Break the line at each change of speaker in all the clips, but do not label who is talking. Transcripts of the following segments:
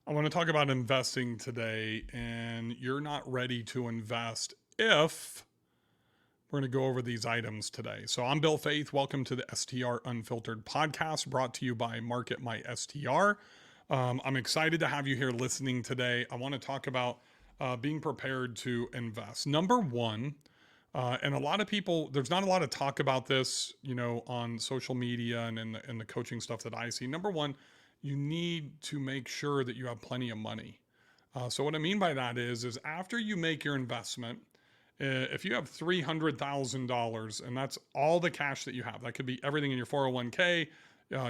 I want to talk about investing today, and you're not ready to invest if we're going to go over these items today. So, I'm Bill Faith. Welcome to the STR Unfiltered podcast brought to you by Market My STR. I'm excited to have you here listening today. I want to talk about being prepared to invest. Number one, and a lot of people, there's not a lot of talk about this, on social media and in the coaching stuff that I see. Number one, you need to make sure that you have plenty of money. So what I mean by that is after you make your investment, if you have $300,000 and that's all the cash that you have, that could be everything in your 401k,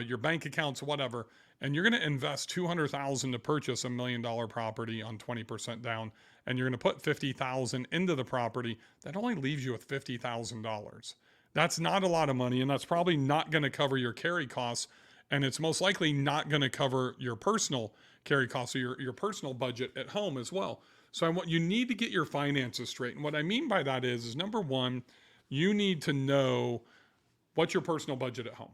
your bank accounts, whatever, and you're going to invest 200,000 to purchase $1 million property on 20% down, and you're going to put 50,000 into the property, that only leaves you with $50,000. That's not a lot of money, and that's probably not going to cover your carry costs, and it's most likely not going to cover your personal carry costs or your personal budget at home as well. So I want you need to get your finances straight. And what I mean by that is number one, you need to know what's your personal budget at home.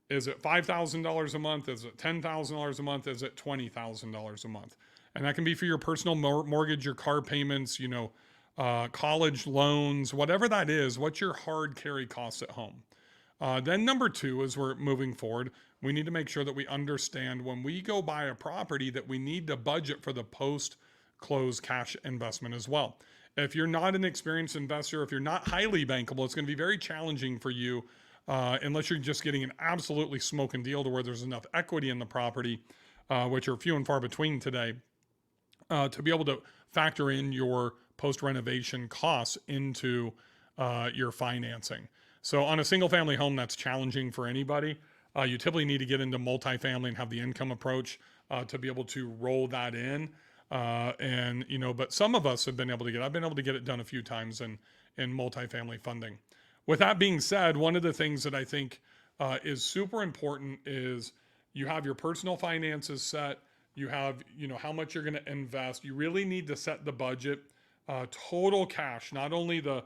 Is it $5,000 a month? Is it $10,000 a month? Is it $20,000 a month? And that can be for your personal mortgage, your car payments, college loans, whatever that is. What's your hard carry costs at home? Then number two, as we're moving forward, we need to make sure that we understand when we go buy a property that we need to budget for the post-close cash investment as well. If you're not an experienced investor, if you're not highly bankable, it's going to be very challenging for you unless you're just getting an absolutely smoking deal to where there's enough equity in the property, which are few and far between today, to be able to factor in your post-renovation costs into your financing. So on a single family home, that's challenging for anybody. You typically need to get into multifamily and have the income approach to be able to roll that in. But some of us have been able to I've been able to get it done a few times in multifamily funding. With that being said, one of the things that I think is super important is you have your personal finances set. You have, how much you're going to invest. You really need to set the budget, total cash, not only the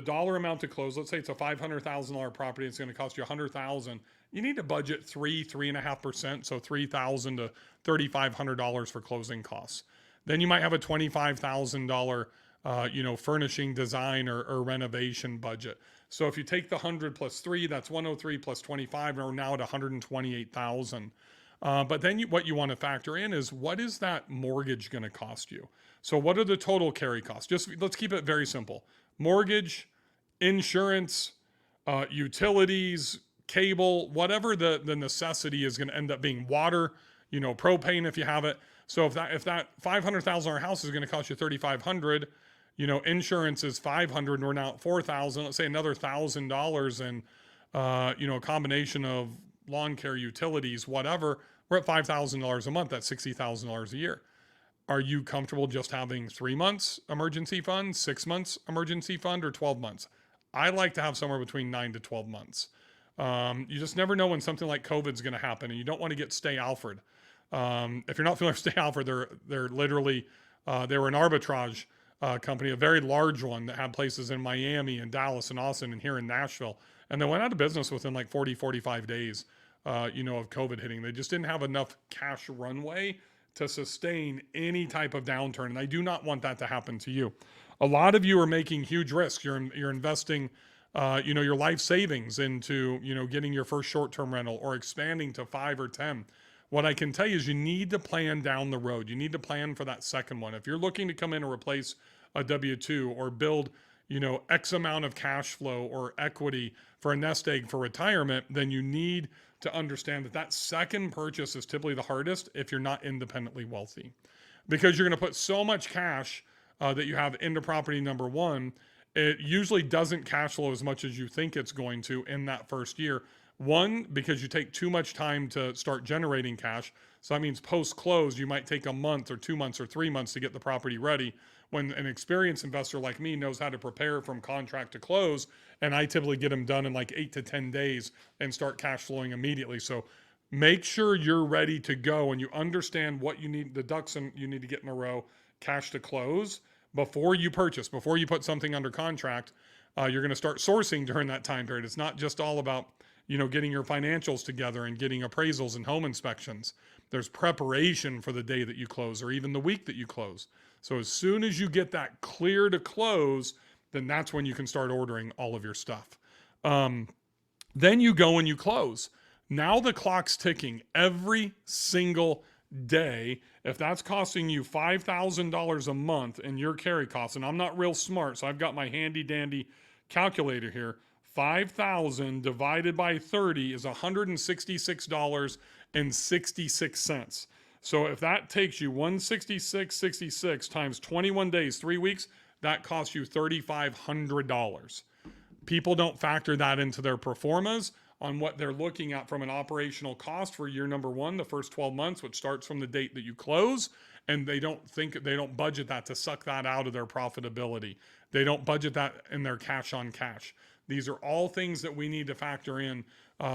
dollar amount to close. Let's say it's a $500,000 property. It's going to cost you $100,000. You need to budget 3.5%. So $3,000 to $3,500 for closing costs. Then you might have a $25,000, furnishing design or renovation budget. So if you take the 100 plus 3, that's 103 plus 25, and we're now at 128,000. But then what you want to factor in is what is that mortgage going to cost you? So what are the total carry costs? Just let's keep it very simple. Mortgage, insurance, utilities, cable, whatever the necessity is going to end up being, water, propane if you have it. So if that $500,000 house is going to cost you $3,500, insurance is $500, and we're now at $4,000. Let's say another $1,000 in, a combination of lawn care, utilities, whatever. We're at $5,000 a month. That's $60,000 a year. Are you comfortable just having 3 months emergency fund, 6 months emergency fund, or 12 months? I like to have somewhere between 9 to 12 months. You just never know when something like COVID is going to happen, and you don't want to get Stay Alfred. If you're not familiar with Stay Alfred, they're literally they were an arbitrage company, a very large one that had places in Miami and Dallas and Austin and here in Nashville, and they went out of business within like 45 days, of COVID hitting. They just didn't have enough cash runway to sustain any type of downturn. And I do not want that to happen to you. A lot of you are making huge risks. You're investing, your life savings into, getting your first short-term rental or expanding to 5 or 10. What I can tell you is you need to plan down the road. You need to plan for that second one. If you're looking to come in and replace a W-2 or build, X amount of cash flow or equity for a nest egg for retirement, then you need to understand that second purchase is typically the hardest if you're not independently wealthy, because you're going to put so much cash that you have into property number one. It usually doesn't cash flow as much as you think it's going to in that first year. One, because you take too much time to start generating cash. So that means post-close, you might take a month or 2 months or 3 months to get the property ready, when an experienced investor like me knows how to prepare from contract to close. And I typically get them done in like 8 to 10 days and start cash flowing immediately. So make sure you're ready to go and you understand what you need, the ducks you need to get in a row, cash to close before you purchase, before you put something under contract. You're going to start sourcing during that time period. It's not just all about getting your financials together and getting appraisals and home inspections. There's preparation for the day that you close or even the week that you close. So as soon as you get that clear to close, then that's when you can start ordering all of your stuff. Then you go and you close. Now the clock's ticking every single day. If that's costing you $5,000 a month in your carry costs, and I'm not real smart, so I've got my handy dandy calculator here. 5,000 divided by 30 is $166.66. So if that takes you 166.66 times 21 days, 3 weeks, that costs you $3,500. People don't factor that into their pro formas on what they're looking at from an operational cost for year number one, the first 12 months, which starts from the date that you close. And they don't budget that to suck that out of their profitability. They don't budget that in their cash on cash. These are all things that we need to factor in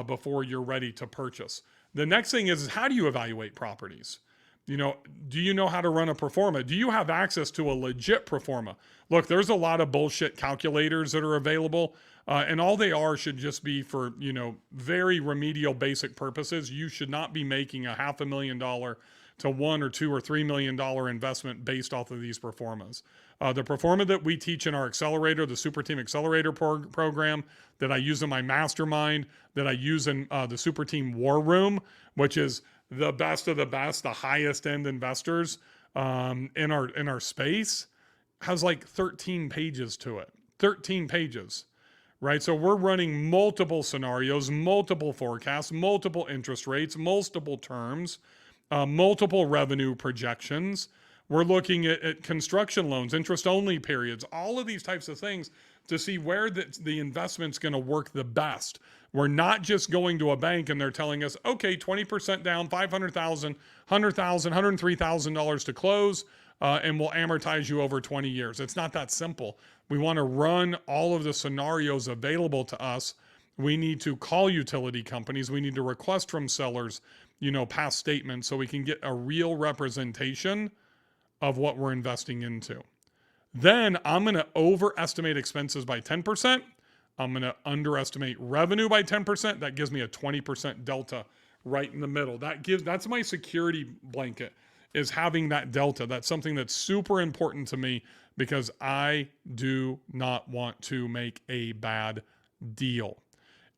before you're ready to purchase. The next thing is how do you evaluate properties? Do you know how to run a pro forma? Do you have access to a legit pro forma? Look, there's a lot of bullshit calculators that are available, and all they are should just be for, very remedial basic purposes. You should not be making a $500,000 to $1 or $2 or $3 million investment based off of these pro formas. The pro forma that we teach in our accelerator, the Super Team Accelerator program, that I use in my mastermind, that I use in the Super Team War Room, which is the best of the best, the highest end investors in our space, has like 13 pages to it. 13 pages, right? So we're running multiple scenarios, multiple forecasts, multiple interest rates, multiple terms, multiple revenue projections. We're looking at construction loans, interest-only periods, all of these types of things to see where the investment's going to work the best. We're not just going to a bank and they're telling us, okay, 20% down, $500,000, $100,000, $103,000 to close, and we'll amortize you over 20 years. It's not that simple. We want to run all of the scenarios available to us. We need to call utility companies. We need to request from sellers, past statements so we can get a real representation of what we're investing into. Then I'm going to overestimate expenses by 10%. I'm going to underestimate revenue by 10%. That gives me a 20% delta right in the middle. That's my security blanket, is having that delta. That's something that's super important to me because I do not want to make a bad deal.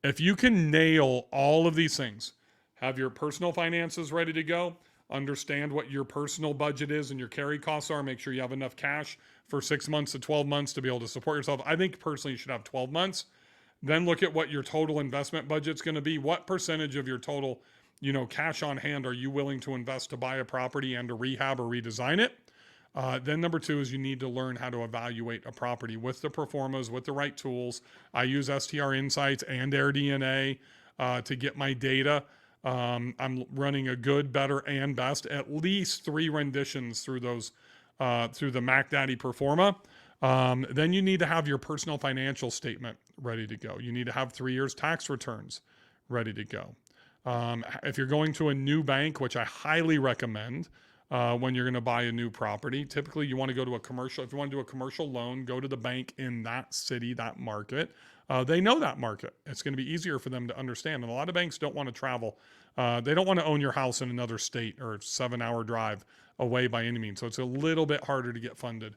If you can nail all of these things, have your personal finances ready to go, understand what your personal budget is and your carry costs are, make sure you have enough cash for 6 months to 12 months to be able to support yourself. I think personally you should have 12 months. Then look at what your total investment budget's going to be. What percentage of your total, cash on hand are you willing to invest to buy a property and to rehab or redesign it? Then number two is you need to learn how to evaluate a property with the pro formas, with the right tools. I use STR Insights and AirDNA to get my data. I'm running a good, better, and best, at least 3 renditions through those, through the MacDaddy Performa. Then you need to have your personal financial statement ready to go. You need to have 3 years tax returns ready to go. If you're going to a new bank, which I highly recommend, when you're going to buy a new property, typically you want to go to a commercial. If you want to do a commercial loan, go to the bank in that city, that market. They know that market. It's going to be easier for them to understand. And a lot of banks don't want to travel. They don't want to own your house in another state or 7-hour drive away by any means. So it's a little bit harder to get funded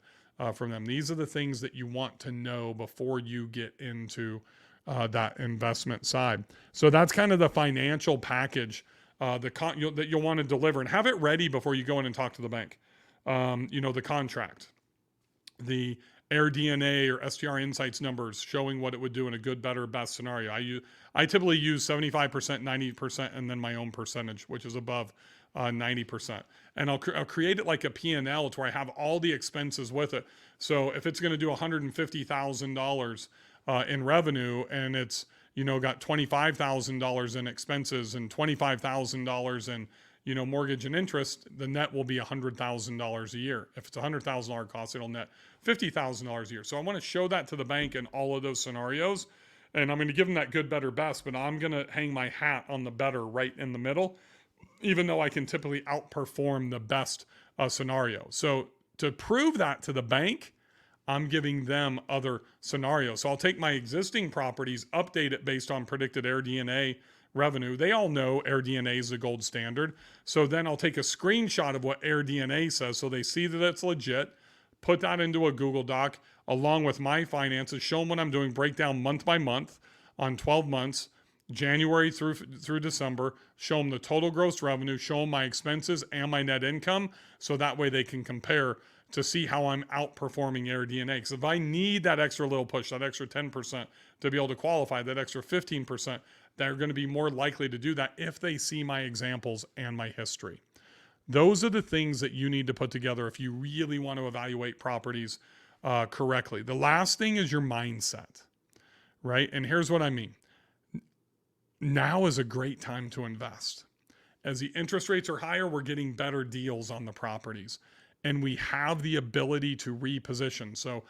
from them. These are the things that you want to know before you get into that investment side. So that's kind of the financial package that you'll want to deliver, and have it ready before you go in and talk to the bank. The contract, the AirDNA or STR Insights numbers showing what it would do in a good, better, best scenario. I typically use 75%, 90%, and then my own percentage, which is above 90%. And I'll create it like a P&L to where I have all the expenses with it. So if it's going to do $150,000 in revenue and it's got $25,000 in expenses and $25,000 in mortgage and interest, the net will be $100,000 a year. If it's a $100,000 cost, it'll net $50,000 a year. So I want to show that to the bank in all of those scenarios, and I'm going to give them that good, better, best, but I'm going to hang my hat on the better right in the middle, even though I can typically outperform the best scenario. So to prove that to the bank, I'm giving them other scenarios. So I'll take my existing properties, update it based on predicted AirDNA revenue. They all know AirDNA is the gold standard. So then I'll take a screenshot of what AirDNA says so they see that it's legit, put that into a Google Doc along with my finances, show them what I'm doing, break down month by month on 12 months, January through December, show them the total gross revenue, show them my expenses and my net income, so that way they can compare to see how I'm outperforming AirDNA. Because if I need that extra little push, that extra 10% to be able to qualify, that extra 15%, they're going to be more likely to do that if they see my examples and my history. Those are the things that you need to put together if you really want to evaluate properties correctly. The last thing is your mindset, right? And here's what I mean. Now is a great time to invest. As the interest rates are higher, we're getting better deals on the properties, and we have the ability to reposition. So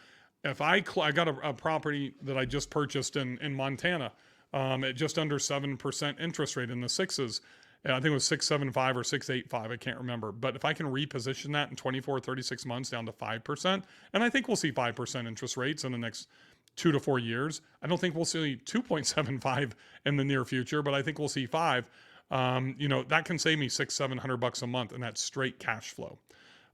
if I got a property that I just purchased in Montana at just under 7% interest rate in the sixes. I think it was 6.75 or 6.85. I can't remember. But if I can reposition that in 24, 36 months down to 5%, and I think we'll see 5% interest rates in the next 2 to 4 years. I don't think we'll see 2.75 in the near future, but I think we'll see 5. That can save me $600-700 a month, and that's straight cash flow.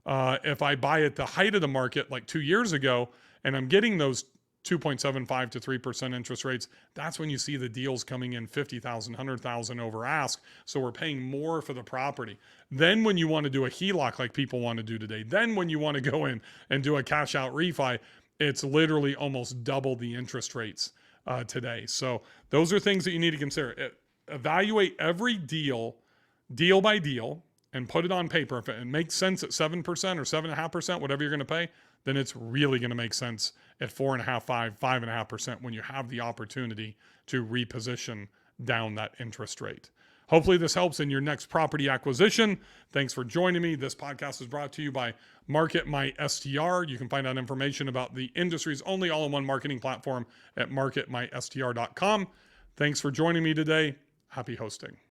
If I buy at the height of the market like 2 years ago, and I'm getting those 2.75 to 3% interest rates, that's when you see the deals coming in 50,000, 100,000 over ask. So we're paying more for the property. Then when you want to do a HELOC like people want to do today, then when you want to go in and do a cash out refi, it's literally almost double the interest rates today. So those are things that you need to consider. Evaluate every deal by deal, and put it on paper. If it makes sense at 7% or 7.5%, whatever you're going to pay, then it's really going to make sense at 4.5%, 5.5% when you have the opportunity to reposition down that interest rate. Hopefully this helps in your next property acquisition. Thanks for joining me. This podcast is brought to you by Market My STR. You can find out information about the industry's only all-in-one marketing platform at marketmystr.com. Thanks for joining me today. Happy hosting.